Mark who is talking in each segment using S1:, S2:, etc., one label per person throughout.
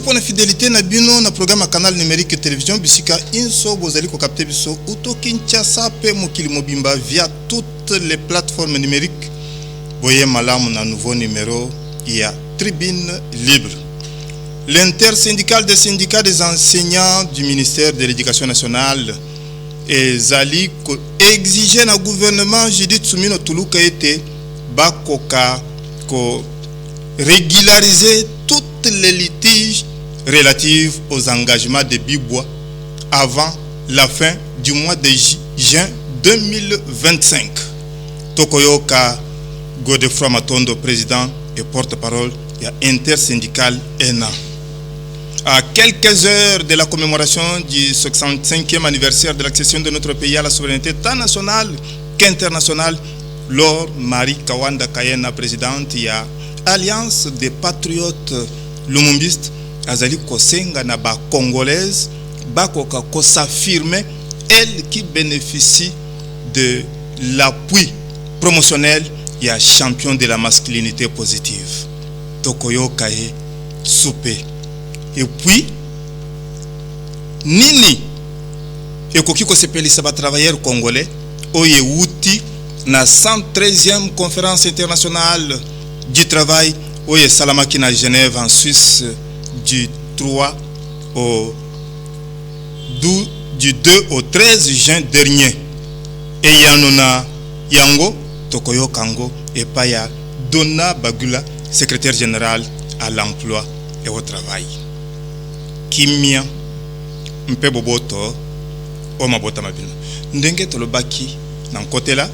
S1: pour la fidélité na bino na programme canal numérique télévision bisika inso bozali ko capter biso uto Kinshasa pe mokili mobimba via toutes les plateformes numériques. Voyez malamu na nouveau numéro il y a Tribune Libre. L'intersyndicale des syndicats des enseignants du ministère de l'Éducation nationale et Zali exigeait na gouvernement Judith Soumino Tuluka ete bakoka ko régulariser toutes les litiges relatifs aux engagements de Bibois avant la fin du mois de juin 2025. Tokoyoka Godefroy Matondo, président et porte-parole de l'intersyndicale ENA. À quelques heures de la commémoration du 65e anniversaire de l'accession de notre pays à la souveraineté tant nationale qu'internationale, Laure Marie Kawanda Kayena, présidente, il y a Alliance des patriotes lumumbistes, Azali Kosenga na ba congolaise, Bakoka ko s'affirmer, elle qui bénéficie de l'appui promotionnel, il y a champion de la masculinité positive. Tokoyo Kaye Soupe. Et puis, Nini, Ekoki ko sepelisa ba travailleurs congolais, Oye Wuti, na 113e conférence internationale du travail, Oye Salamaki na Genève en Suisse, du 3 au 12, du 2 au 13 juin dernier. Et Yanona Yango, Tokoyo Kango, et Paya Donna Bagula, secrétaire général à l'emploi et au travail. Kimia Mpe Boboto, Omabota Mabina. Ndenge Tolobaki, nan côté là,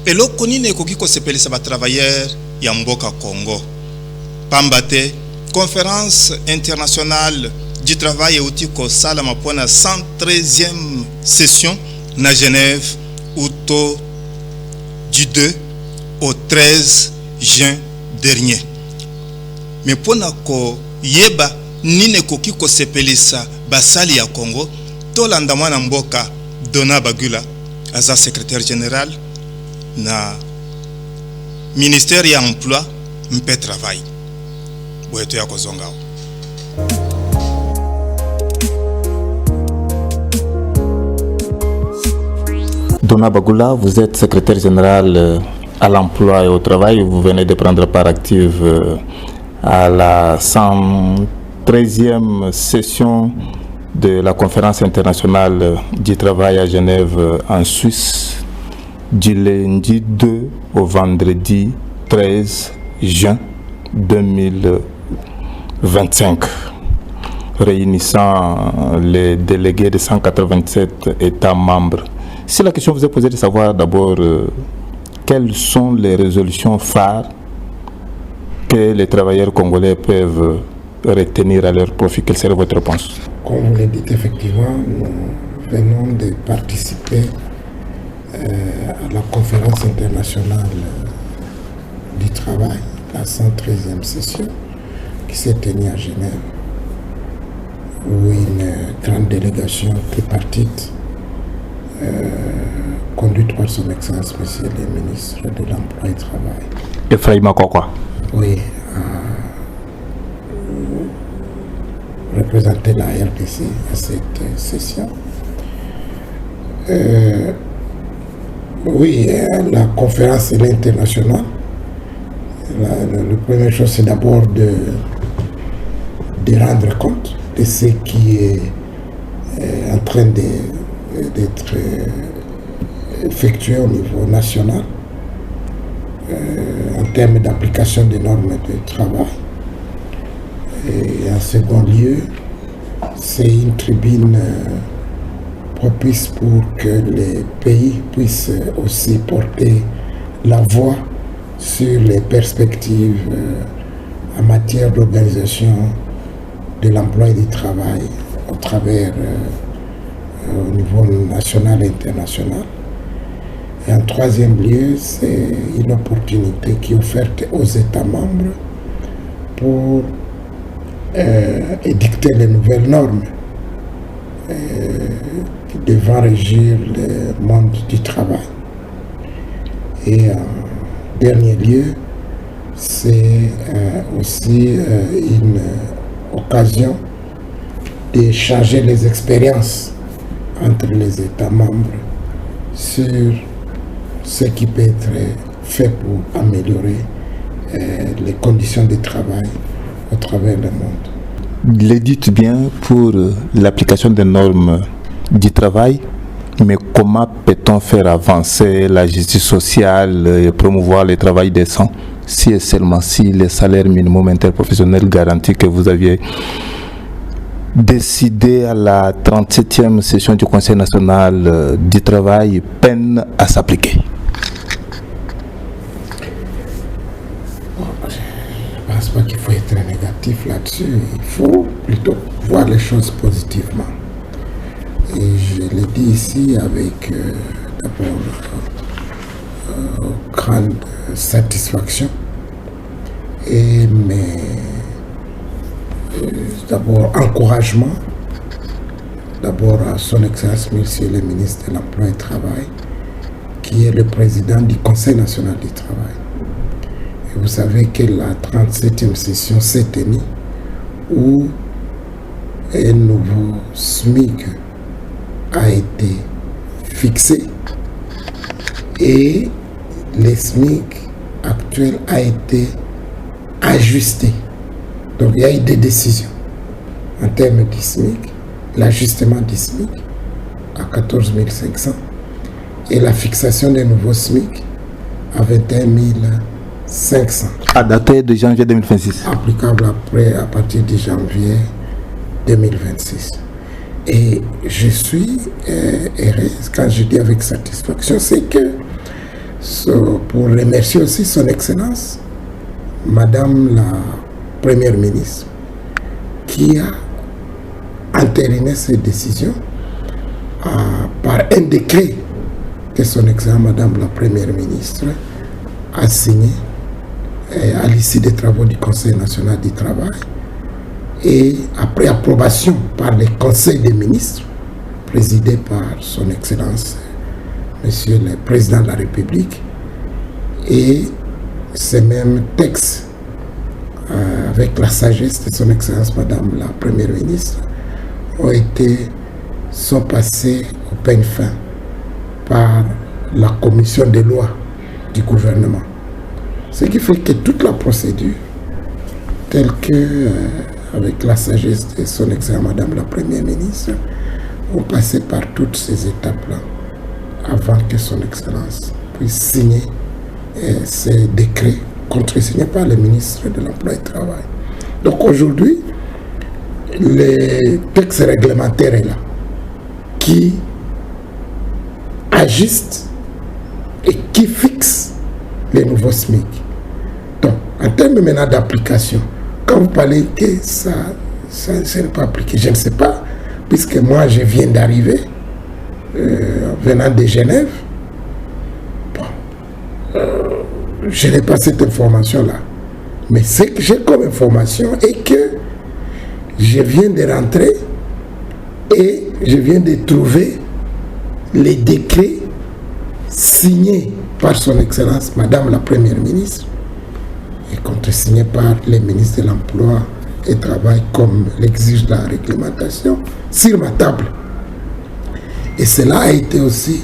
S1: et l'eau koni ne koki ko sepeli sa ba travailleur ya mboka Congo. Pambate, conférence internationale du travail et outil ko sala mapona 113e session na Genève auto du 2 au 13 juin dernier. Mais pona ko yeba nine koki ko sepelisa basali ya Congo, tolanda mwana mboka Donna Bagula aza secrétaire général na ministère ya emploi mpe travail. Boyeto ya kozongao.
S2: Donna Bagula, vous êtes secrétaire général à l'emploi et au travail. Vous venez de prendre part active à la 113e session de la conférence internationale du travail à Genève en Suisse du lundi 2 au vendredi 13 juin 2025, réunissant les délégués de 187 États membres. Si la question vous est posée de savoir d'abord quelles sont les résolutions phares que les travailleurs congolais peuvent retenir à leur profit, quelle serait votre réponse?
S3: Comme vous l'avez dit, effectivement, nous venons de participer à la conférence internationale du travail, la 113e session, qui s'est tenue à Genève, où une grande délégation tripartite conduite par son Excellence Monsieur le ministre de l'Emploi et du Travail.
S2: Ephraïm Kokwa.
S3: Oui, représenter la RDC à cette session. Oui, la conférence est internationale. La première chose, c'est d'abord de rendre compte de ce qui est en train d'être effectué au niveau national en termes d'application des normes de travail. Et en second lieu, c'est une tribune propice pour que les pays puissent aussi porter la voix sur les perspectives en matière d'organisation de l'emploi et du travail au travers au niveau national et international. Et en troisième lieu, c'est une opportunité qui est offerte aux États membres pour édicter les nouvelles normes qui devant régir le monde du travail. Et en dernier lieu, c'est aussi une occasion d'échanger les expériences entre les États membres sur ce qui peut être fait pour améliorer les conditions de travail au travers du monde.
S2: Le dites bien pour l'application des normes du travail, mais comment peut-on faire avancer la justice sociale et promouvoir le travail décent si et seulement si les salaires minimum interprofessionnels garantis que vous aviez décidé à la 37e session du Conseil national du travail peinent à s'appliquer?
S3: Je ne pense pas qu'il faut être négatif là-dessus. Il faut plutôt voir les choses positivement. Et je le dis ici avec d'abord grande satisfaction mais d'abord encouragement d'abord à son Excellence Monsieur le ministre de l'Emploi et du Travail, qui est le président du Conseil national du travail. Et vous savez que la 37e session s'est tenue où un nouveau SMIC a été fixé et le SMIC actuel a été ajusté. Donc il y a eu des décisions en termes du SMIC, l'ajustement du SMIC à 14 500 et la fixation des nouveaux SMIC à 21 500.
S2: À dater de janvier 2026.
S3: Applicable après à partir de janvier 2026. Et je suis heureuse quand je dis avec satisfaction, c'est que pour remercier aussi son Excellence, Madame la Première ministre, qui a entériné ces décisions par un décret que son Excellence Madame la Première ministre a signé à l'issue des travaux du Conseil national du travail et après approbation par le Conseil des ministres présidé par son Excellence Monsieur le Président de la République. Et ces mêmes textes avec la sagesse de son Excellence Madame la Première ministre sont passés au peigne fin par la commission des lois du gouvernement. Ce qui fait que toute la procédure, telle que avec la sagesse de son Excellence Madame la Première ministre, ont passé par toutes ces étapes-là avant que son Excellence puisse signer ces décrets contresignés par le ministre de l'Emploi et du Travail. Donc aujourd'hui, le texte réglementaire est là, qui ajuste et qui fixe les nouveaux SMIC. Donc, en termes maintenant d'application, quand vous parlez que ça n'est pas appliqué, je ne sais pas, puisque moi je viens d'arriver, venant de Genève, je n'ai pas cette information-là. Mais ce que j'ai comme information est que je viens de rentrer et je viens de trouver les décrets signés par son Excellence Madame la Première ministre et contresignés par les ministres de l'Emploi et du Travail comme l'exige la réglementation sur ma table. Et cela a été aussi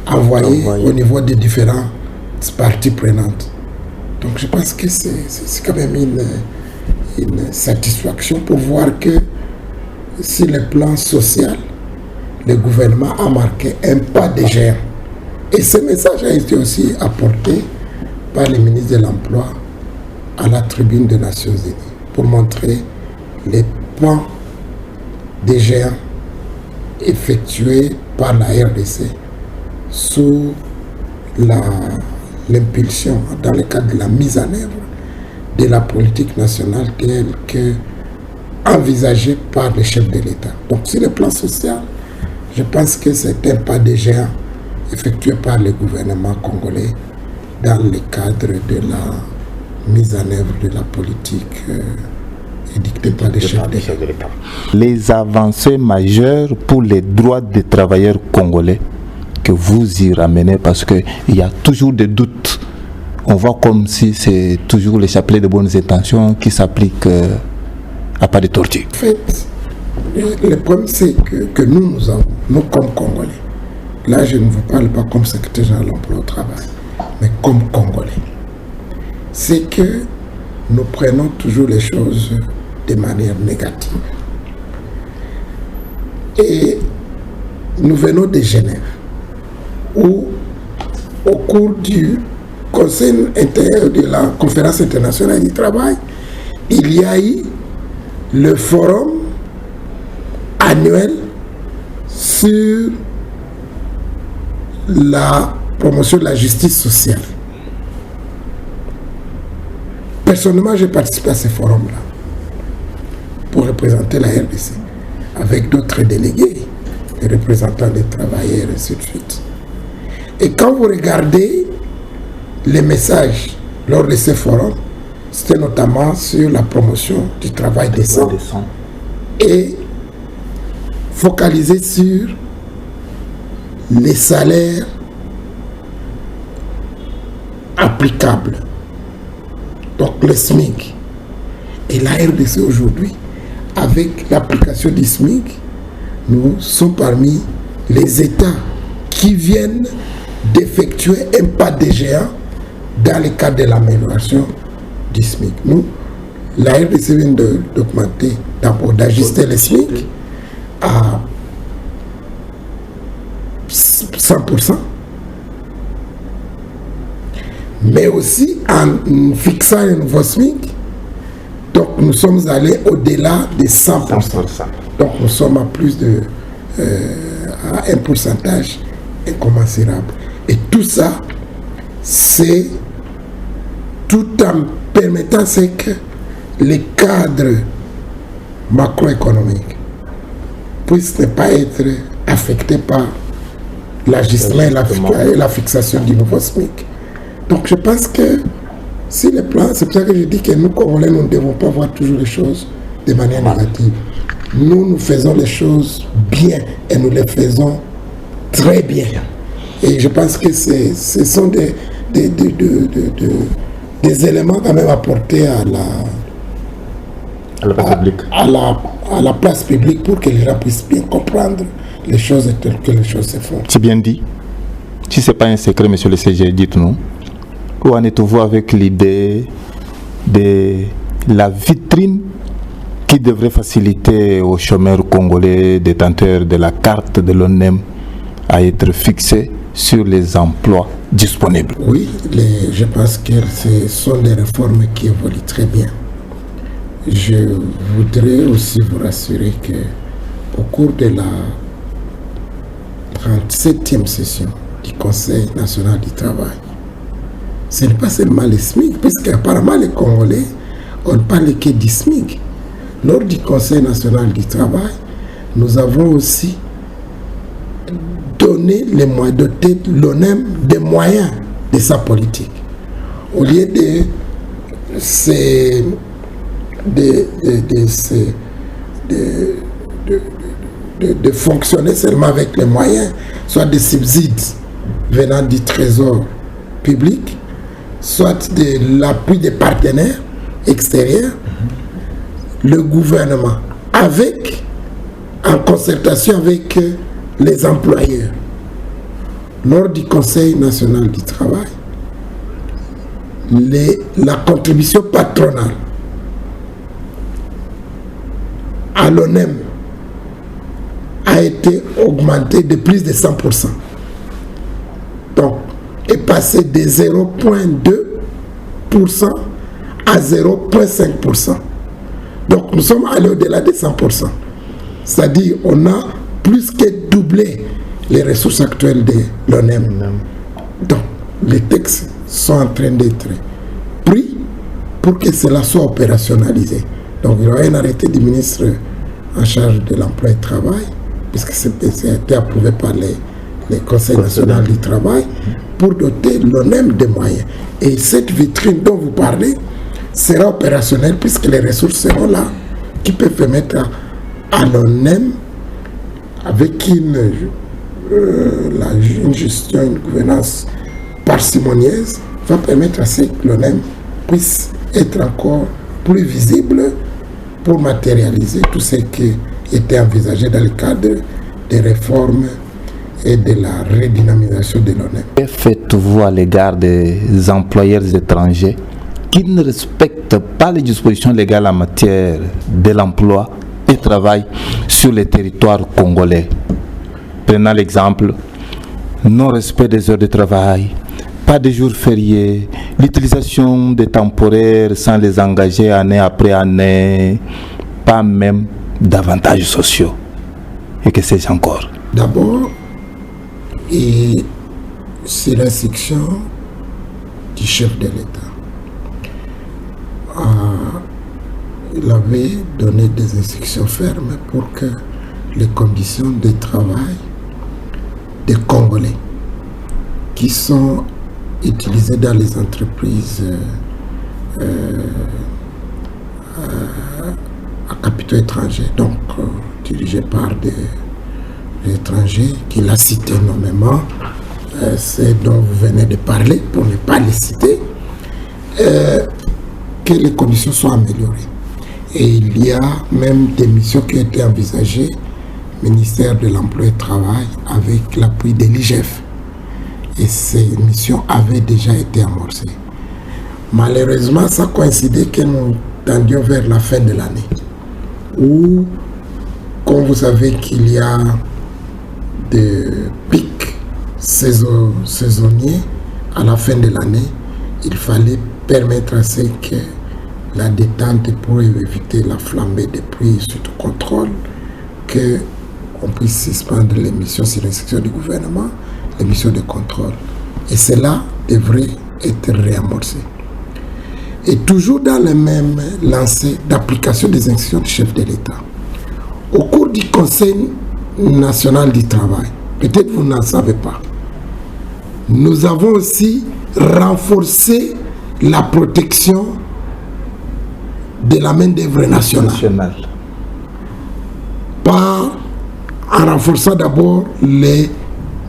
S3: envoyé au niveau des différentes parties prenantes. Donc je pense que c'est quand même une satisfaction pour voir que sur le plan social, le gouvernement a marqué un pas de géant. Et ce message a été aussi apporté par le ministre de l'Emploi à la tribune des Nations Unies pour montrer les pas de géant effectués par la RDC sous l'impulsion dans le cadre de la mise en œuvre de la politique nationale telle que envisagée par les chefs de l'État. Donc sur le plan social, je pense que c'est un pas de géant effectué par le gouvernement congolais dans le cadre de la mise en œuvre de la politique édictée par les chefs de l'État.
S2: Les avancées majeures pour les droits des travailleurs congolais que vous y ramenez, parce qu'il y a toujours des doutes. On voit comme si c'est toujours les chapelets de bonnes intentions qui s'appliquent à pas de tortue.
S3: En fait, Le problème, c'est que nous comme Congolais, là je ne vous parle pas comme secrétaire général de l'emploi au travail, mais comme Congolais, c'est que nous prenons toujours les choses de manière négative. Et nous venons de Genève, où au cours du Conseil de la Conférence internationale du travail, il y a eu le forum annuel sur la promotion de la justice sociale. Personnellement, j'ai participé à ce forum-là pour représenter la RDC, avec d'autres délégués, les représentants des travailleurs, et ainsi de suite. Et quand vous regardez les messages lors de ce forum, c'était notamment sur la promotion du travail décent et focalisé sur les salaires applicables, donc le SMIC. Et la RDC aujourd'hui, avec l'application du SMIC, nous sommes parmi les États qui viennent d'effectuer un pas de géant dans le cadre de l'amélioration du SMIC. Nous, la RDC vient d'augmenter, d'abord d'ajuster le SMIC à 100%, mais aussi en fixant un nouveau SMIC. Donc nous sommes allés au-delà de 100%. Donc nous sommes à plus de à un pourcentage incommensurable. Et tout ça, c'est tout en permettant que les cadres macroéconomiques puissent ne pas être affectés par l'ajustement et la fixation du nouveau SMIC. Donc je pense que si les plans, c'est pour ça que je dis que nous, Congolais, nous ne devons pas voir toujours les choses de manière négative. Nous faisons les choses bien et nous les faisons très bien. Et je pense que ce sont des éléments quand même apportés à la place publique pour que les gens puissent bien comprendre les choses telles que les choses se font.
S2: C'est bien dit. Si ce n'est pas un secret, monsieur le CG, dites-nous. Où en êtes-vous avec l'idée de la vitrine qui devrait faciliter aux chômeurs congolais détenteurs de la carte de l'ONEM à être fixés sur les emplois disponibles?
S3: Oui, je pense que ce sont des réformes qui évoluent très bien. Je voudrais aussi vous rassurer qu'au cours de la 37e session du Conseil national du travail, ce n'est pas seulement le SMIC, puisqu'apparemment les Congolais, on ne parle que du SMIC. Lors du Conseil national du travail, nous avons aussi donné doté l'ONEM des moyens de sa politique. Au lieu de fonctionner seulement avec les moyens, soit des subsides venant du trésor public, soit de l'appui des partenaires extérieurs, le gouvernement, en concertation avec les employeurs, lors du Conseil national du travail, la contribution patronale à l'ONEM a été augmentée de plus de 100%. Donc, est passé de 0,2% à 0,5%. Donc nous sommes allés au-delà de 100%. C'est-à-dire on a plus que doublé les ressources actuelles de l'ONEM. Donc les textes sont en train d'être pris pour que cela soit opérationnalisé. Donc il y aura un arrêté du ministre en charge de l'emploi et du travail, puisque ça a été approuvé par les conseils nationaux du travail, pour doter l'ONEM des moyens. Et cette vitrine dont vous parlez sera opérationnelle puisque les ressources seront là, qui peuvent permettre à l'ONEM, avec une gestion, une gouvernance parcimonieuse, va permettre à ce que l'ONEM puisse être encore plus visible pour matérialiser tout ce que était envisagé dans le cadre des réformes et de la redynamisation de l'ONEM.
S2: Que faites-vous à l'égard des employeurs étrangers qui ne respectent pas les dispositions légales en matière de l'emploi et travail sur le territoire congolais? Prenons l'exemple, non-respect des heures de travail, pas de jours fériés, l'utilisation des temporaires sans les engager année après année, pas même d'avantages sociaux. Et que sais-je encore?
S3: D'abord, et c'est l'instruction du chef de l'État. Il avait donné des instructions fermes pour que les conditions de travail des Congolais qui sont utilisés dans les entreprises à capitaux étrangers, donc dirigées par des étrangers, qu'il a cité nommément, c'est dont vous venez de parler, pour ne pas les citer, que les conditions soient améliorées. Et il y a même des missions qui ont été envisagées, ministère de l'Emploi et du Travail, avec l'appui de l'IGF. Et ces missions avaient déjà été amorcées. Malheureusement, ça coïncidait que nous tendions vers la fin de l'année, où, comme vous savez qu'il y a des pics saisonniers à la fin de l'année, il fallait permettre à ce que la détente pour éviter la flambée des prix sous contrôle, qu'on puisse suspendre les missions sur l'instruction du gouvernement, les missions de contrôle. Et cela devrait être réamorcé. Et toujours dans le même lancé d'application des instructions du chef de l'État. Au cours du Conseil national du travail, peut-être vous n'en savez pas, nous avons aussi renforcé la protection de la main-d'œuvre nationale. En renforçant d'abord les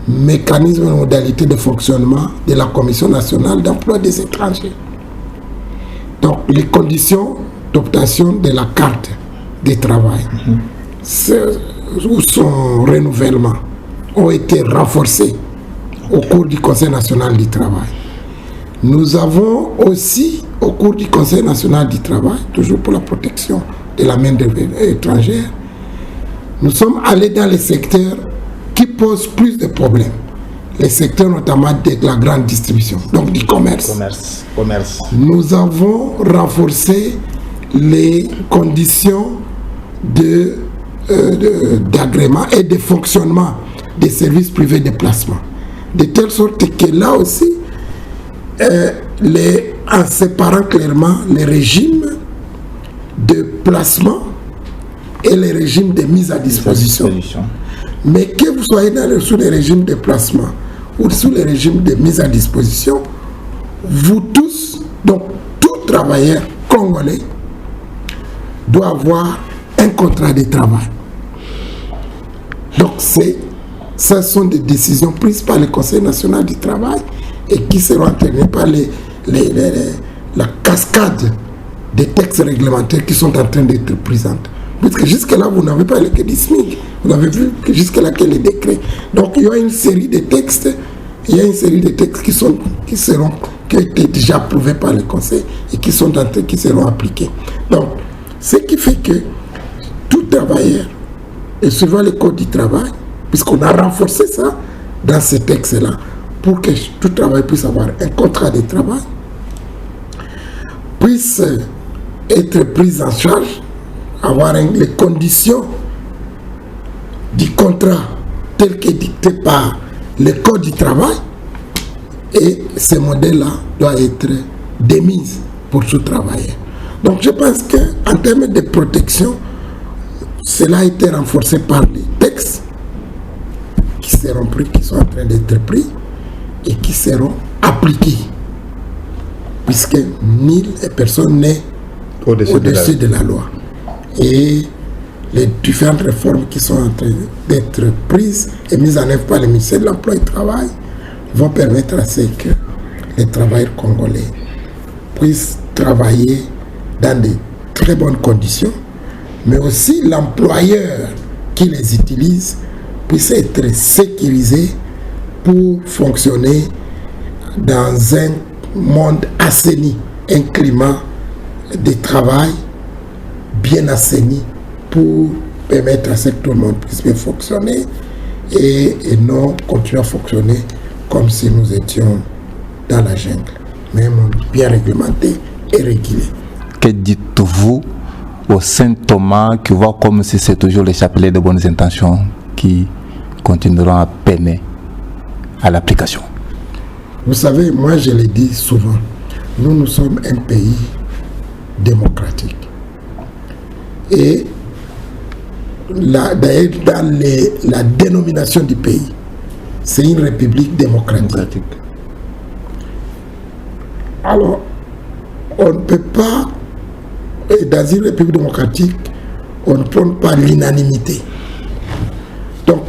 S3: mécanismes et modalités de fonctionnement de la Commission nationale d'emploi des étrangers. Donc, les conditions d'obtention de la carte de travail ou son renouvellement ont été renforcés au cours du Conseil national du travail. Nous avons aussi, au cours du Conseil national du travail, toujours pour la protection de la main-d'œuvre étrangère, nous sommes allés dans les secteurs qui posent plus de problèmes. Les secteurs notamment de la grande distribution, donc du commerce. Nous avons renforcé les conditions d'agrément et de fonctionnement des services privés de placement. De telle sorte que là aussi, en séparant clairement les régimes de placement et les régimes de mise à disposition. Mais que vous soyez sous les régimes de placement ou sous les régimes de mise à disposition, vous tous, donc tout travailleur congolais, doit avoir un contrat de travail. Donc ce sont des décisions prises par le Conseil national du travail et qui seront entraînées par la cascade des textes réglementaires qui sont en train d'être présents. Parce que jusque-là, vous n'avez pas le que du SMIC. Vous n'avez vu que jusque-là que les décrets. Donc, il y a une série de textes, qui ont été déjà approuvés par le Conseil et qui seront appliqués. Donc, ce qui fait que tout travailleur, et suivant le code du travail, puisqu'on a renforcé ça dans ces textes-là, pour que tout travailleur puisse avoir un contrat de travail, puisse être pris en charge, avoir les conditions du contrat tel que dicté par le code du travail, et ce modèle-là doit être démis pour tout travailleur. Donc je pense qu'en termes de protection, cela a été renforcé par les textes qui seront pris, qui sont en train d'être pris et qui seront appliqués, puisque nulle personne n'est au-dessus de la loi. Et les différentes réformes qui sont en train d'être prises et mises en œuvre par le ministère de l'Emploi et du Travail vont permettre à ce que les travailleurs congolais puissent travailler dans de très bonnes conditions, mais aussi l'employeur qui les utilise puisse être sécurisé pour fonctionner dans un monde assaini, un climat de travail bien assaini pour permettre à ce que tout le monde puisse bien fonctionner et non continuer à fonctionner comme si nous étions dans la jungle, mais un monde bien réglementé et régulé.
S2: Que dites-vous au Saint Thomas qui voit comme si c'est toujours les chapelets de bonnes intentions qui continueront à peiner à l'application?
S3: Vous savez, moi je le dis souvent, nous sommes un pays démocratique. Et d'ailleurs, dans la dénomination du pays, c'est une république démocratique. Alors, on ne peut pas, dans une république démocratique, on ne prend pas l'unanimité. Donc,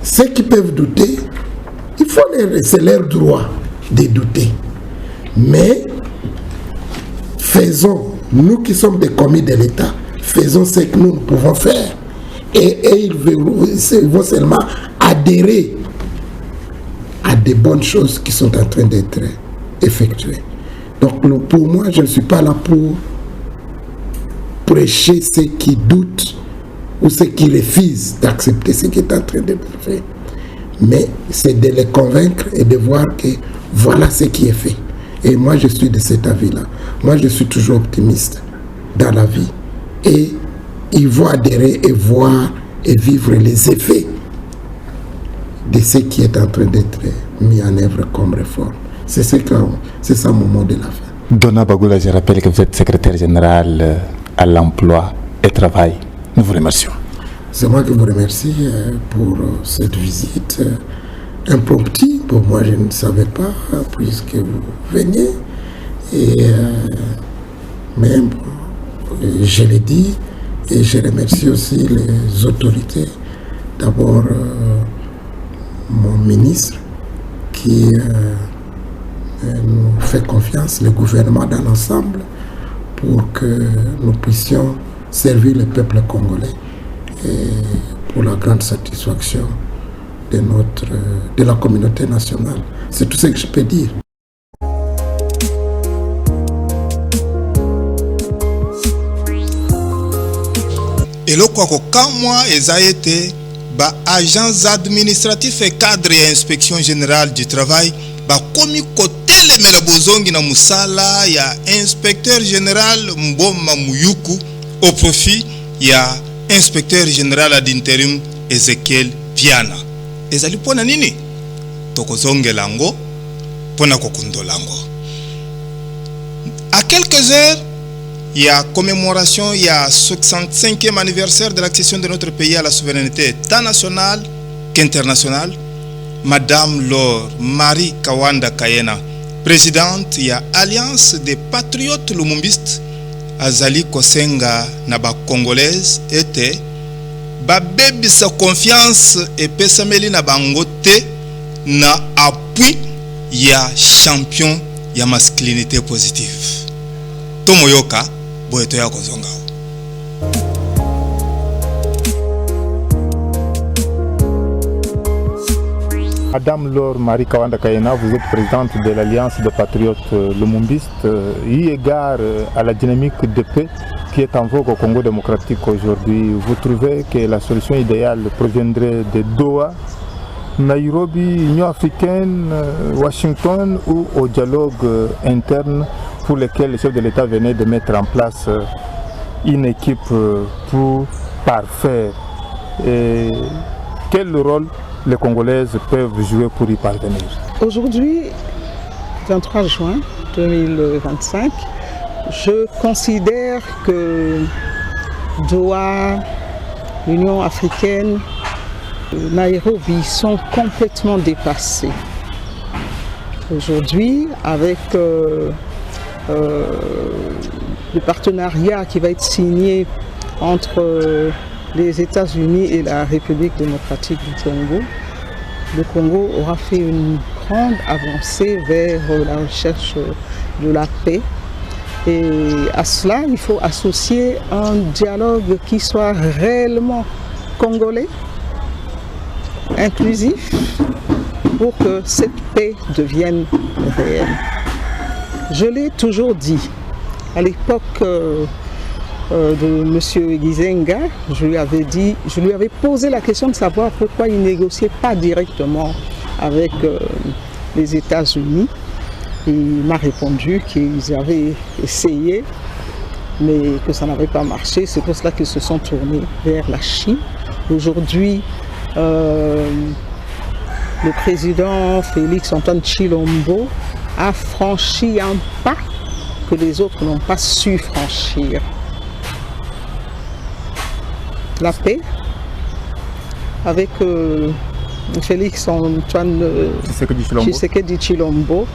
S3: ceux qui peuvent douter, c'est leur droit de douter. Mais faisons, nous qui sommes des commis de l'État, faisons ce que nous pouvons faire. Et ils vont seulement adhérer à des bonnes choses qui sont en train d'être effectuées. Donc pour moi, je ne suis pas là pour prêcher ceux qui doutent ou ceux qui refusent d'accepter ce qui est en train d'être fait. Mais c'est de les convaincre et de voir que voilà ce qui est fait. Et moi, je suis de cet avis-là. Moi, je suis toujours optimiste dans la vie. Et ils vont adhérer et voir et vivre les effets de ce qui est en train d'être mis en œuvre comme réforme. C'est ça mon mot de la fin.
S2: Donna Bagoula, je rappelle que vous êtes secrétaire général à l'emploi et travail. Nous vous remercions.
S3: C'est moi qui vous remercie pour cette visite impromptue. Pour moi, je ne savais pas, puisque vous veniez. Et même, je l'ai dit, et je remercie aussi les autorités. D'abord, mon ministre qui nous fait confiance, le gouvernement dans l'ensemble, pour que nous puissions servir le peuple congolais et pour la grande satisfaction de la communauté nationale. C'est tout ce que je peux dire.
S1: eloko kokamwa eza ete ba agents administratifs et cadre ya inspection générale du travail bakomi kotelemela bozongi na musala ya inspecteur général Mboma Muyuku au profit ya inspecteur général ad interim Ezekiel Piana. Ezali pona nini? Tokozongela ngo pona kokundola ngo. À quelques heures, il y a commémoration, il y a 65e anniversaire de l'accession de notre pays à la souveraineté tant nationale qu'internationale. Madame Laure Marie Kawanda Kayena, présidente, il y a Alliance des Patriotes Lumumbistes, Azali Kosenga Naba Congolaise, était Babebi sa confiance et Pesameli Nabangote na appui, il y a champion, il y a masculinité positive. Tomoyoka.
S2: Madame Laure Marie Kawanda Kayena, vous êtes présidente de l'Alliance des Patriotes Lumumbistes. Eu égard à la dynamique de paix qui est en vogue au Congo démocratique aujourd'hui, vous trouvez que la solution idéale proviendrait de Doha, Nairobi, Union africaine, Washington ou au dialogue interne pour lequel le chef de l'État venait de mettre en place une équipe pour parfaire? Et quel rôle les Congolaises peuvent jouer pour y parvenir?
S4: Aujourd'hui, 23 juin 2025, je considère que Doha, l'Union africaine, Nairobi sont complètement dépassés. Aujourd'hui, avec le partenariat qui va être signé entre les États-Unis et la République démocratique du Congo, le Congo aura fait une grande avancée vers la recherche de la paix Et à cela, il faut associer un dialogue qui soit réellement congolais, inclusif, pour que cette paix devienne réelle. Je l'ai toujours dit, à l'époque de M. Gizenga, je lui avais posé la question de savoir pourquoi il ne négociait pas directement avec les États-Unis. Il m'a répondu qu'ils avaient essayé, mais que ça n'avait pas marché. C'est pour cela qu'ils se sont tournés vers la Chine. Aujourd'hui, le président Félix Antoine Tshilombo a franchi un pas que les autres n'ont pas su franchir. La paix avec Félix Antoine Tshisekedi Tshilombo,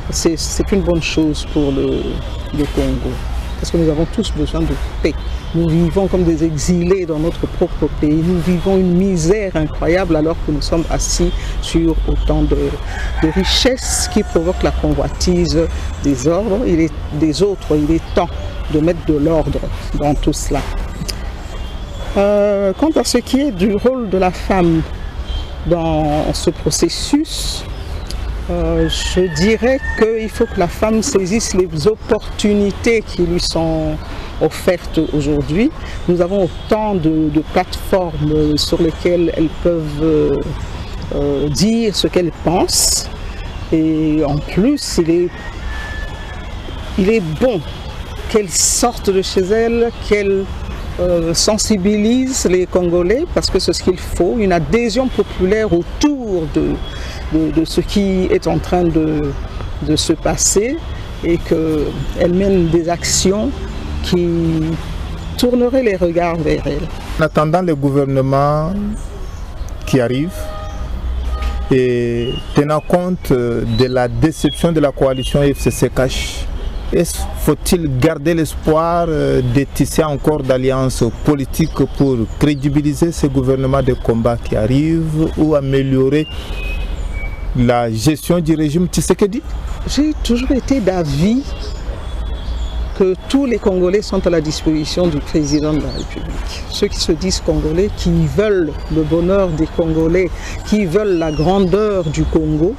S4: c'est une bonne chose pour le Congo, parce que nous avons tous besoin de paix. Nous vivons comme des exilés dans notre propre pays. Nous vivons une misère incroyable alors que nous sommes assis sur autant de richesses qui provoquent la convoitise des autres. Il est temps de mettre de l'ordre dans tout cela. Quant à ce qui est du rôle de la femme dans ce processus, je dirais qu'il faut que la femme saisisse les opportunités qui lui sont offertes aujourd'hui. Nous avons autant de plateformes sur lesquelles elles peuvent dire ce qu'elles pensent. Et en plus, il est bon qu'elles sortent de chez elles, qu'elles sensibilisent les Congolais, parce que c'est ce qu'il faut, une adhésion populaire autour de ce qui est en train de se passer, et qu'elle mène des actions qui tourneraient les regards vers elle.
S2: En attendant le gouvernement qui arrive, et tenant compte de la déception de la coalition FCC-CACH, faut-il garder l'espoir de tisser encore d'alliances politiques pour crédibiliser ce gouvernement de combat qui arrive, ou améliorer la gestion du régime Tshisekedi?
S4: J'ai toujours été d'avis que tous les Congolais sont à la disposition du président de la République. Ceux qui se disent Congolais, qui veulent le bonheur des Congolais, qui veulent la grandeur du Congo,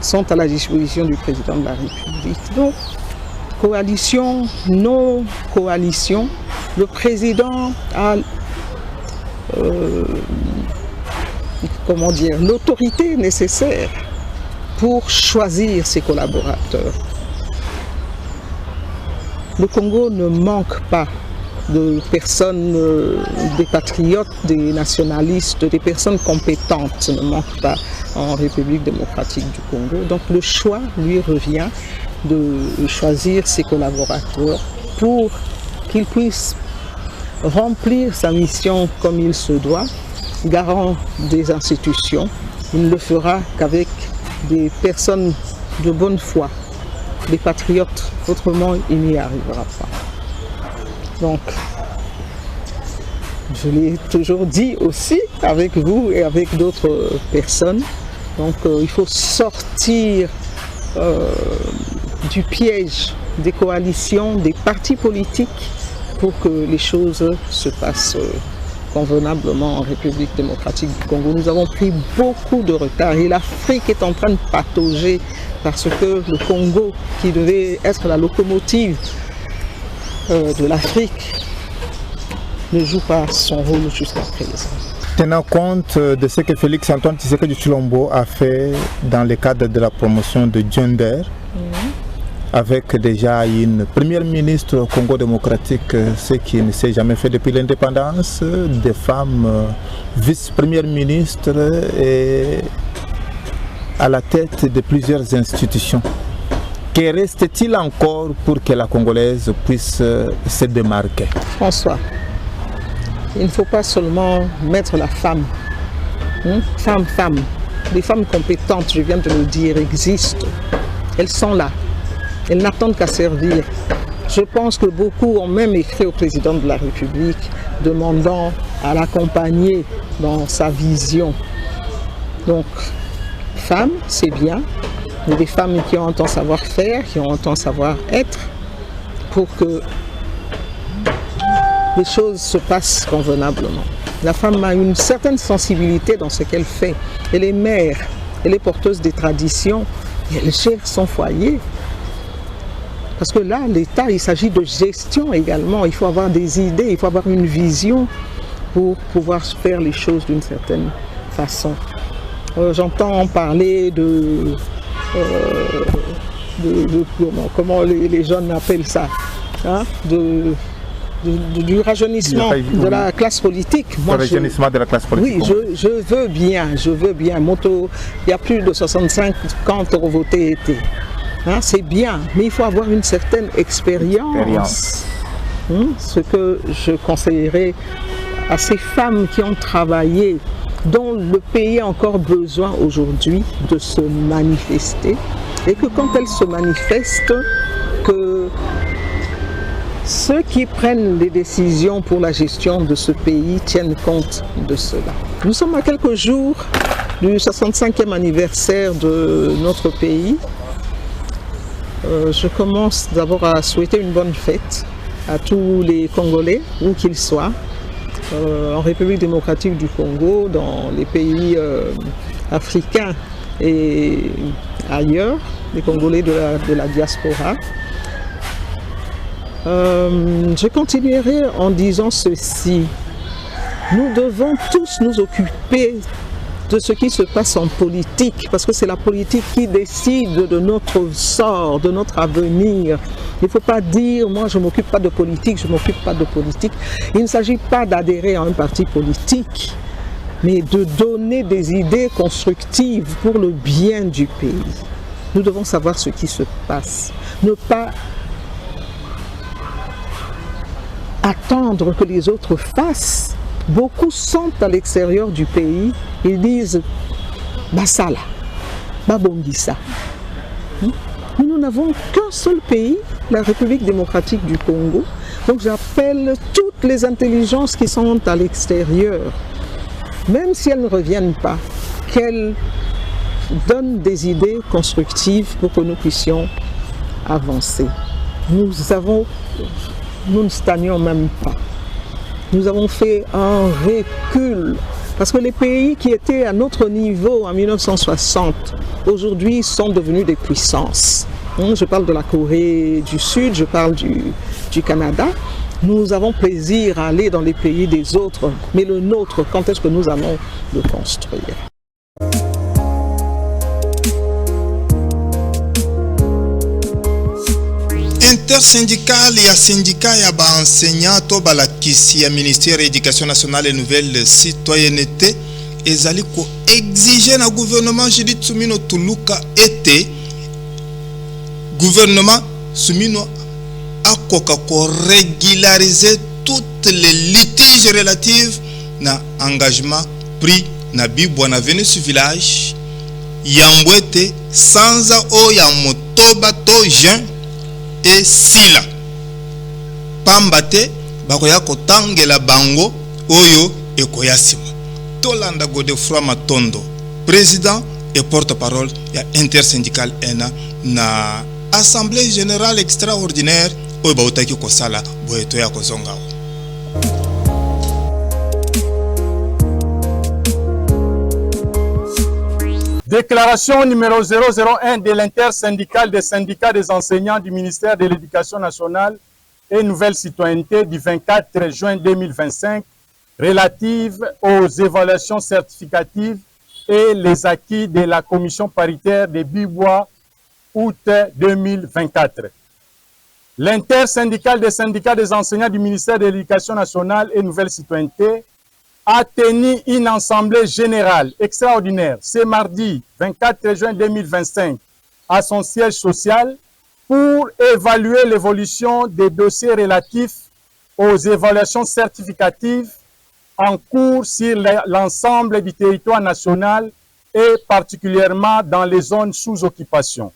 S4: sont à la disposition du président de la République. Donc, coalition, non coalition, le président a l'autorité nécessaire pour choisir ses collaborateurs. Le Congo ne manque pas de personnes, des patriotes, des nationalistes, des personnes compétentes, ne manque pas en République démocratique du Congo. Donc le choix lui revient de choisir ses collaborateurs pour qu'ils puissent remplir sa mission comme il se doit, garant des institutions. Il ne le fera qu'avec des personnes de bonne foi, des patriotes, autrement il n'y arrivera pas. Donc, je l'ai toujours dit aussi avec vous et avec d'autres personnes, donc il faut sortir du piège des coalitions, des partis politiques, pour que les choses se passent convenablement en République démocratique du Congo. Nous avons pris beaucoup de retard et l'Afrique est en train de patauger parce que le Congo, qui devait être la locomotive de l'Afrique, ne joue pas son rôle jusqu'à présent.
S2: Tenant compte de ce que Félix Antoine Tshisekedi Tshilombo a fait dans le cadre de la promotion de gender, avec déjà une première ministre au Congo démocratique, ce qui ne s'est jamais fait depuis l'indépendance, des femmes vice-premières ministres et à la tête de plusieurs institutions. Que reste-t-il encore pour que la Congolaise puisse se démarquer?
S4: François, il ne faut pas seulement mettre la femme, femme. Les femmes compétentes, je viens de le dire, existent. Elles sont là. Elles n'attendent qu'à servir. Je pense que beaucoup ont même écrit au président de la République demandant à l'accompagner dans sa vision. Donc, femmes, c'est bien. Il y a des femmes qui ont un savoir-faire, qui ont un savoir-être. pour que les choses se passent convenablement. La femme a une certaine sensibilité dans ce qu'elle fait. Elle est mère, elle est porteuse des traditions, et elle gère son foyer. Parce que là, l'État, il s'agit de gestion également. Il faut avoir des idées, il faut avoir une vision pour pouvoir faire les choses d'une certaine façon. J'entends parler de comment les jeunes appellent ça, hein, du rajeunissement de la classe politique.
S2: Moi, le rajeunissement de la classe politique.
S4: Oui, je veux bien. Il y a plus de 65 ans pour voter été. Hein, c'est bien, mais il faut avoir une certaine expérience. Ce que je conseillerais à ces femmes qui ont travaillé, dont le pays a encore besoin aujourd'hui de se manifester, et que quand elles se manifestent, que ceux qui prennent les décisions pour la gestion de ce pays tiennent compte de cela. Nous sommes à quelques jours du 65e anniversaire de notre pays. Je commence d'abord à souhaiter une bonne fête à tous les Congolais, où qu'ils soient, en République démocratique du Congo, dans les pays africains et ailleurs, les Congolais de la diaspora. Je continuerai en disant ceci. Nous devons tous nous occuper de ce qui se passe en politique, parce que c'est la politique qui décide de notre sort, de notre avenir. Il ne faut pas dire, moi je ne m'occupe pas de politique, je ne m'occupe pas de politique. Il ne s'agit pas d'adhérer à un parti politique, mais de donner des idées constructives pour le bien du pays. Nous devons savoir ce qui se passe, ne pas attendre que les autres fassent. Beaucoup sont à l'extérieur du pays, ils disent Basala, Babongisa. Nous n'avons qu'un seul pays, la République démocratique du Congo. Donc j'appelle toutes les intelligences qui sont à l'extérieur, même si elles ne reviennent pas, qu'elles donnent des idées constructives pour que nous puissions avancer. Nous ne stagnions même pas. Nous avons fait un recul, parce que les pays qui étaient à notre niveau en 1960, aujourd'hui sont devenus des puissances. Je parle de la Corée du Sud, je parle du Canada. Nous avons plaisir à aller dans les pays des autres, mais le nôtre, quand est-ce que nous allons le construire ?
S1: Intersyndical ya syndicat ya enseignant to balakisi ya ministère de l'éducation nationale et nouvelle citoyenneté ezali ko exiger na gouvernement Judith Suminwa Tuluka ete gouvernement Suminwa akoka ko régulariser toutes les litiges relatifs na engagement pris na bibwa na venu su village yambwete sanza o ya motoba to jean et sila pambate bakoya kotangela bango oyo ekoyasima Tolanda Godefroy Matondo, président et porte-parole ya intersyndical ENA na assemblée générale extraordinaire oyo bautaki kosala boyeto ya kozonga.
S5: Déclaration numéro 001 de l'intersyndicale des syndicats des enseignants du ministère de l'Éducation nationale et nouvelle citoyenneté du 24 juin 2025 relative aux évaluations certificatives et les acquis de la commission paritaire de Bibois août 2024. L'intersyndicale des syndicats des enseignants du ministère de l'Éducation nationale et nouvelle citoyenneté a tenu une assemblée générale extraordinaire ce mardi 24 juin 2025 à son siège social pour évaluer l'évolution des dossiers relatifs aux évaluations certificatives en cours sur l'ensemble du territoire national et particulièrement dans les zones sous occupation.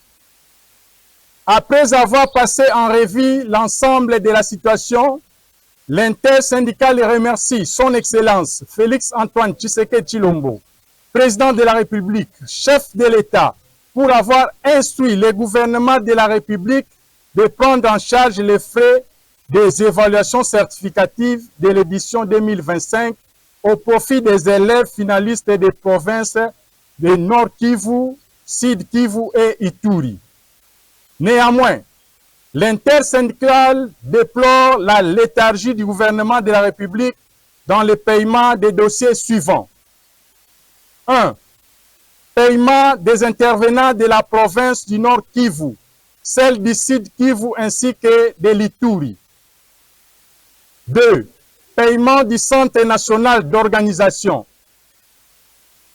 S5: Après avoir passé en revue l'ensemble de la situation, l'intersyndicale remercie son Excellence Félix-Antoine Tshisekedi Tshilombo, président de la République, chef de l'État, pour avoir instruit le gouvernement de la République de prendre en charge les frais des évaluations certificatives de l'édition 2025 au profit des élèves finalistes des provinces de Nord Kivu, Sud Kivu et Ituri. Néanmoins, l'intersyndicale déplore la léthargie du gouvernement de la République dans le paiement des dossiers suivants. 1. Paiement des intervenants de la province du Nord Kivu, celle du Sud Kivu ainsi que de l'Ituri. 2. Paiement du Centre national d'organisation,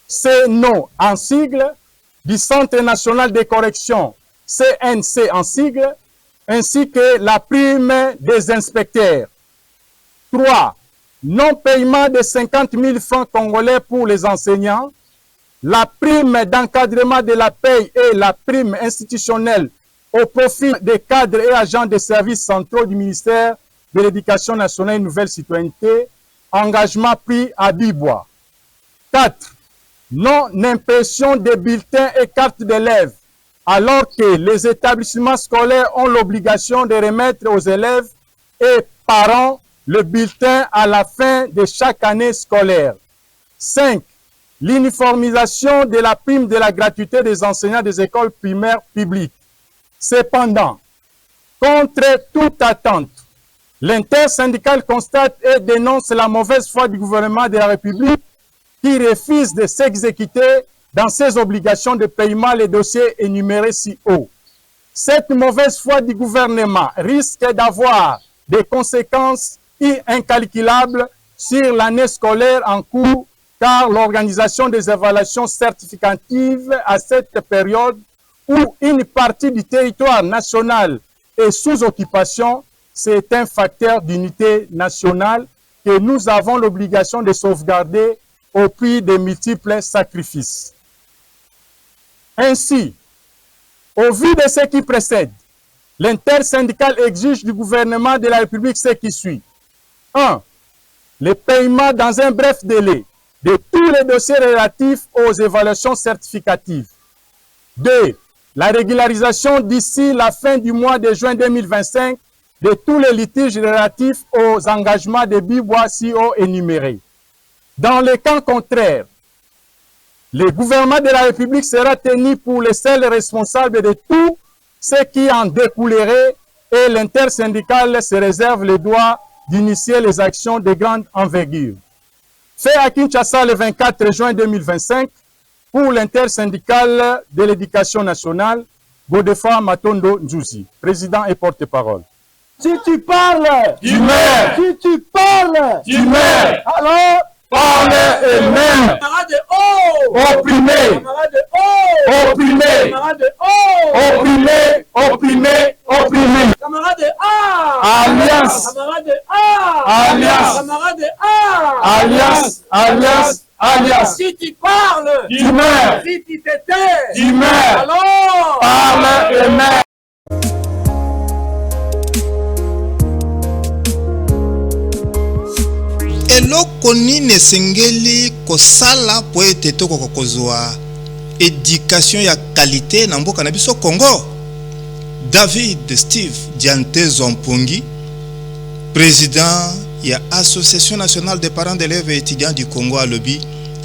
S5: CNO en sigle, du Centre national de correction, CNC en sigle, ainsi que la prime des inspecteurs. 3. Non-paiement de 50 000 francs congolais pour les enseignants, la prime d'encadrement de la paye et la prime institutionnelle au profit des cadres et agents des services centraux du ministère de l'Éducation nationale et Nouvelle Citoyenneté, engagement pris à Bibois. 4. Non-impression des bulletins et cartes d'élèves, alors que les établissements scolaires ont l'obligation de remettre aux élèves et parents le bulletin à la fin de chaque année scolaire. 5. L'uniformisation de la prime de la gratuité des enseignants des écoles primaires publiques. Cependant, contre toute attente, l'intersyndicale constate et dénonce la mauvaise foi du gouvernement de la République qui refuse de s'exécuter dans ses obligations de paiement les dossiers énumérés si haut. Cette mauvaise foi du gouvernement risque d'avoir des conséquences incalculables sur l'année scolaire en cours, car l'organisation des évaluations certificatives à cette période où une partie du territoire national est sous occupation, c'est un facteur d'unité nationale que nous avons l'obligation de sauvegarder au prix de multiples sacrifices. Ainsi, au vu de ce qui précède, l'intersyndicale exige du gouvernement de la République ce qui suit. 1. Le paiement dans un bref délai de tous les dossiers relatifs aux évaluations certificatives. 2. La régularisation d'ici la fin du mois de juin 2025 de tous les litiges relatifs aux engagements de Bibois si haut énumérés. Dans le cas contraire, le gouvernement de la République sera tenu pour le seul responsable de tout ce qui en découlerait et l'intersyndicale se réserve le droit d'initier les actions de grande envergure. Fait à Kinshasa le 24 juin 2025 pour l'intersyndicale de l'éducation nationale, Godefroid Matondo Nzuzi, président et porte-parole.
S6: Si tu parles,
S5: tu meurs.
S6: Si tu parles,
S5: Tu meurs.
S6: alors
S5: Parle et meurs.
S6: camarade haut,
S5: Opprimé.
S6: camarade haut,
S5: Opprimé.
S6: camarade haut,
S5: Opprimé. Opprimé. Opprimé.
S6: camarade A,
S5: Alliance.
S6: camarade A,
S5: Alliance.
S6: camarade A,
S5: Alliance. Alliance. Alliance.
S6: Si tu parles,
S5: Tu meurs.
S6: si tu t'étais,
S5: Tu meurs.
S6: alors
S5: Parle et meurs.
S1: eloko nini esengeli kosala po ete tokoka kozwa éducation ya qualité na mboka na biso Congo. David Steve Diante Zompongi, président ya Association nationale des parents d'élèves et étudiants du Congo alobi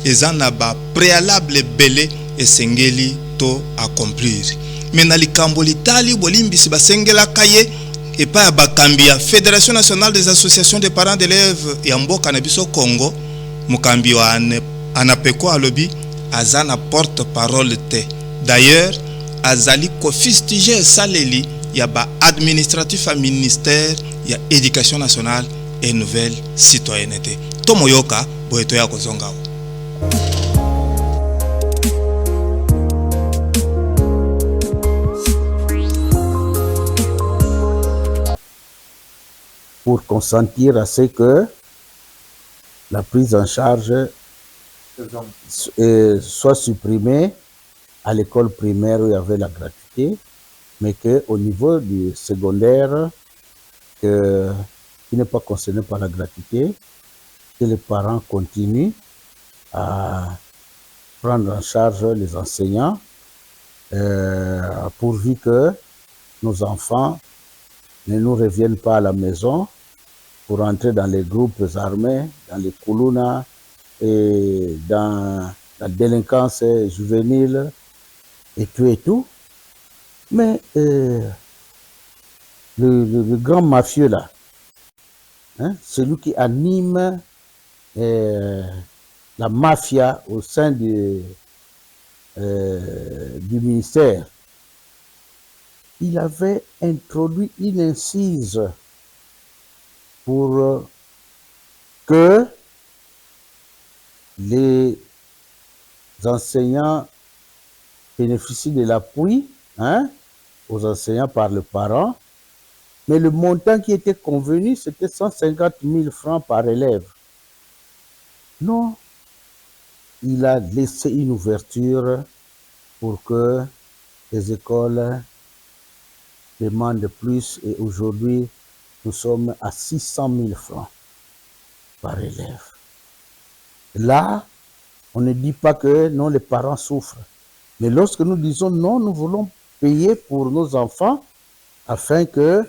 S1: eza na ba préalable belé esengeli to accomplir. Mais na likambo litali bolimbisi basengela kaye et pas à bakambi ya Fédération nationale des associations de parents d'élèves ya mboka na biso Congo, mukambi wa anapeko alobi azana porte-parole te. D'ailleurs, azali kofistige saleli ya ba administratif à ministère ya éducation nationale et nouvelle citoyenneté. Tomoyoka boeto ya kozonga.
S7: Pour consentir à ce que la prise en charge soit supprimée à l'école primaire où il y avait la gratuité, mais qu'au niveau du secondaire, qui n'est pas concerné par la gratuité, que les parents continuent à prendre en charge les enseignants, pourvu que nos enfants ne nous reviennent pas à la maison pour entrer dans les groupes armés, dans les Kuluna et dans la délinquance juvénile et tout. Mais le grand mafieux là, hein, celui qui anime la mafia au sein du ministère, il avait introduit une incise pour que les enseignants bénéficient de l'appui, hein, aux enseignants par le parent, mais le montant qui était convenu, c'était 150 000 francs par élève. Non, il a laissé une ouverture pour que les écoles demandent plus et aujourd'hui, nous sommes à 600 000 francs par élève. Là, on ne dit pas que non, les parents souffrent. Mais lorsque nous disons non, nous voulons payer pour nos enfants afin que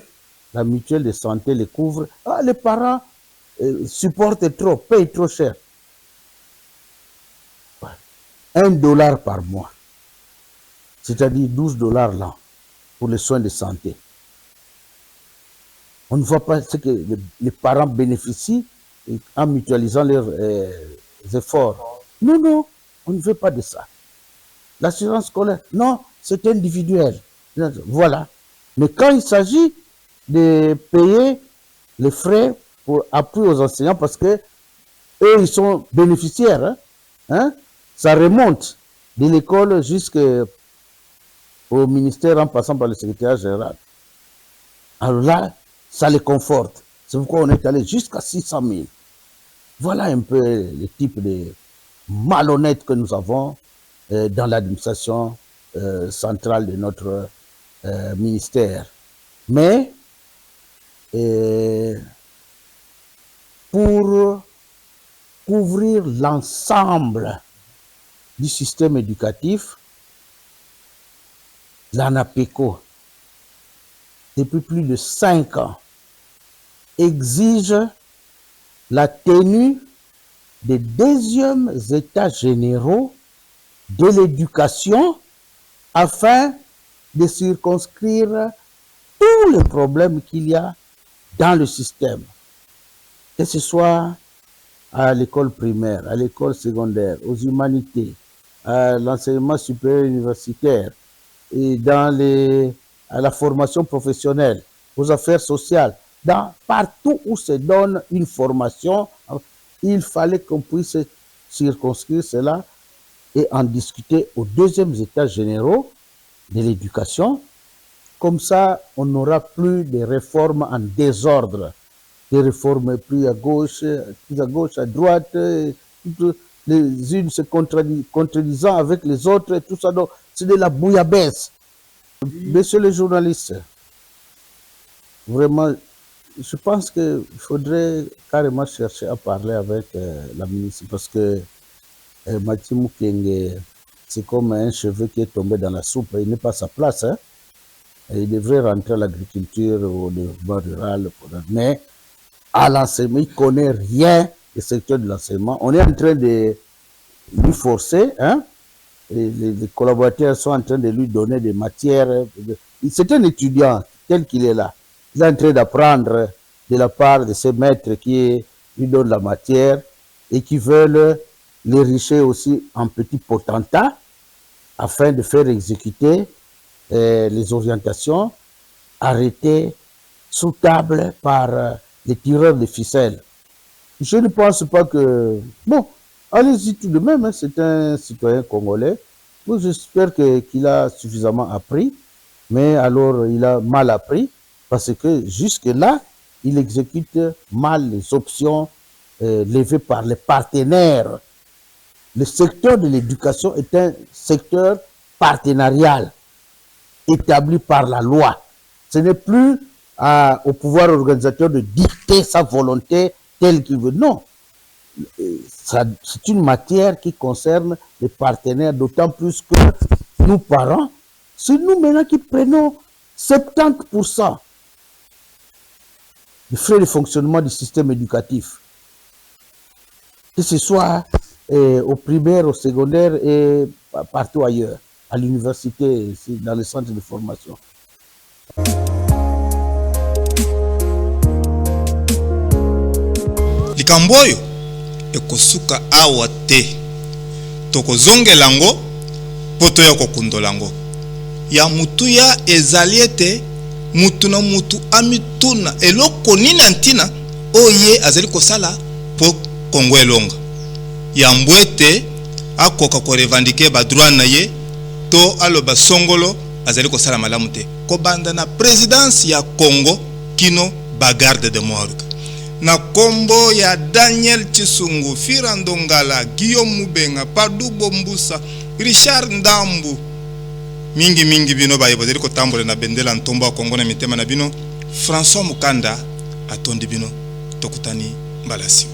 S7: la mutuelle de santé les couvre. Ah, les parents supportent trop, payent trop cher. Ouais. $1 par mois, c'est-à-dire 12 $ là, pour les soins de santé. On ne voit pas ce que les parents bénéficient en mutualisant leurs efforts. Non, non, on ne veut pas de ça. L'assurance scolaire, non, c'est individuel. Voilà. Mais quand il s'agit de payer les frais pour appui aux enseignants, parce que eux, ils sont bénéficiaires, hein, hein, ça remonte de l'école jusqu'au ministère en passant par le secrétaire général. Alors là, ça les conforte. C'est pourquoi on est allé jusqu'à 600 000. Voilà un peu le type de malhonnête que nous avons dans l'administration centrale de notre ministère. Mais pour couvrir l'ensemble du système éducatif, l'ANAPECO, depuis plus de 5 ans, exige la tenue des 2e états généraux de l'éducation afin de circonscrire tous les problèmes qu'il y a dans le système, que ce soit à l'école primaire, à l'école secondaire, aux humanités, à l'enseignement supérieur universitaire, et à la formation professionnelle, aux affaires sociales, partout où se donne une formation, il fallait qu'on puisse circonscrire cela et en discuter aux 2e états généraux de l'éducation. Comme ça, on n'aura plus de réformes en désordre, des réformes plus à gauche, à droite, toutes les unes se contredisant avec les autres, et tout ça. Donc, c'est de la bouillabaisse. Messieurs les journalistes, vraiment, je pense qu'il faudrait carrément chercher à parler avec la ministre, parce que Mathieu Mukenge, c'est comme un cheveu qui est tombé dans la soupe, il n'est pas à sa place. Hein? Il devrait rentrer à l'agriculture ou au développement rural, mais à l'enseignement, il ne connaît rien du secteur de l'enseignement. On est en train de lui forcer, hein? Les collaborateurs sont en train de lui donner des matières. C'est un étudiant tel qu'il est là. Il est en train d'apprendre de la part de ses maîtres qui lui donnent la matière et qui veulent l'enrichir aussi en petits potentats afin de faire exécuter les orientations arrêtées sous table par les tireurs de ficelles. Je ne pense pas que... Bon, allez-y tout de même, hein, c'est un citoyen congolais. J'espère qu'il a suffisamment appris, mais alors il a mal appris, parce que jusque-là, il exécute mal les options levées par les partenaires. Le secteur de l'éducation est un secteur partenarial, établi par la loi. Ce n'est plus au pouvoir organisateur de dicter sa volonté telle qu'il veut. Non. C'est une matière qui concerne les partenaires, d'autant plus que nous, parents, c'est nous maintenant qui prenons 70% des frais de fonctionnement du système éducatif, que ce soit au primaire, au secondaire et partout ailleurs, à l'université, dans les centres de formation.
S1: likambo oyo ekosuka awa te tokozongela yango mpo toya kokundola yango ya mutu ya ezali ete mutu na mutu amituna eloko nini ntina oye azali kosala mpo Kongo elonga yambo ete akoka korevandike badroit na ye to aloba songolo azali kosala malamu te kobanda na présidence ya Congo kino bagarde de morgue na kombo ya Daniel Chisungu, Firando Ngala, Guillaume Mubenga, Padu Bombusa, Richard Ndambu, mingi bino baye bazali kotambola na bendela ntomba wa Kongo na mitema na bino. François Mukanda atondi bino tokutani mbalasi.